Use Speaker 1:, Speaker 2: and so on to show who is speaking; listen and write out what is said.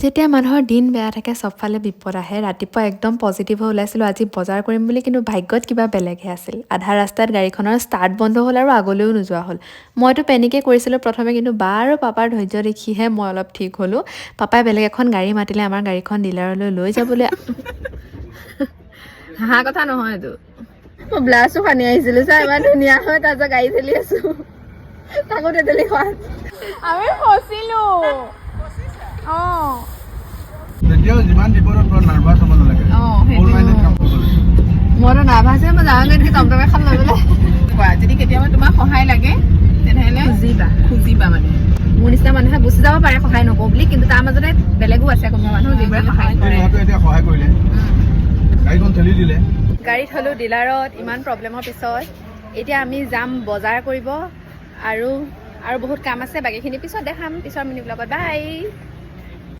Speaker 1: যেতিয়া মানুহৰ দিন বেয়া থাকে চবফালে বিপদ আহে ৰাতিপুৱা একদম পজিটিভ হৈ ওলাইছিলোঁ আজি বজাৰ কৰিম বুলি কিন্তু ভাগ্যত কিবা বেলেগহে আছিল আধা ৰাস্তাত গাড়ীখনৰ ষ্টাৰ্ট বন্ধ হ'ল আৰু আগলৈও নোযোৱা হ'ল মইতো পেনিকে কৰিছিলোঁ প্ৰথমে কিন্তু বা আৰু পাপাৰ ধৈৰ্য দেখিহে মই অলপ ঠিক হ'লোঁ পাপাই বেলেগ এখন গাড়ী মাতিলে আমাৰ গাড়ীখন ডিলাৰলৈ লৈ যাবলৈ হাঁহা কথা নহয় এইটো মই ব্লাছো সানি আহিছিলোঁ চা ইমান ধুনীয়া হয় তাৰপিছত গাড়ী ঠেলি আছোঁ তাকো তেতেলি খোৱা আমি ফচিলোঁ অঁ
Speaker 2: তেতিয়াও যিমান বিপদত পৰা নাৰ্ভাছ হ'ব নালাগে
Speaker 1: মইতো নাৰ্ভাছে মই যাওঁগৈ নেকি টমটম এখন লৈ পেলাই কোৱা যদি কেতিয়াবা তোমাক সহায় লাগে তেনেহ'লে খুজিবা মানে মোৰ নিচিনা মানুহে গুচি যাব পাৰে সহায় নকৰোঁ বুলি কিন্তু তাৰ মাজতে বেলেগো আছে কোনোবা মানুহ যিবোৰে সহায় কৰে
Speaker 2: এতিয়া সহায় কৰিলে গাড়ীখন ঠেলি দিলে
Speaker 1: গাড়ী থলোঁ ডিলাৰত ইমান প্ৰব্লেমৰ পিছত এতিয়া আমি যাম বজাৰ কৰিব আৰু বহুত কাম আছে বাকীখিনি পিছত দেখাম পিছৰ মিনি ব্লগত বাই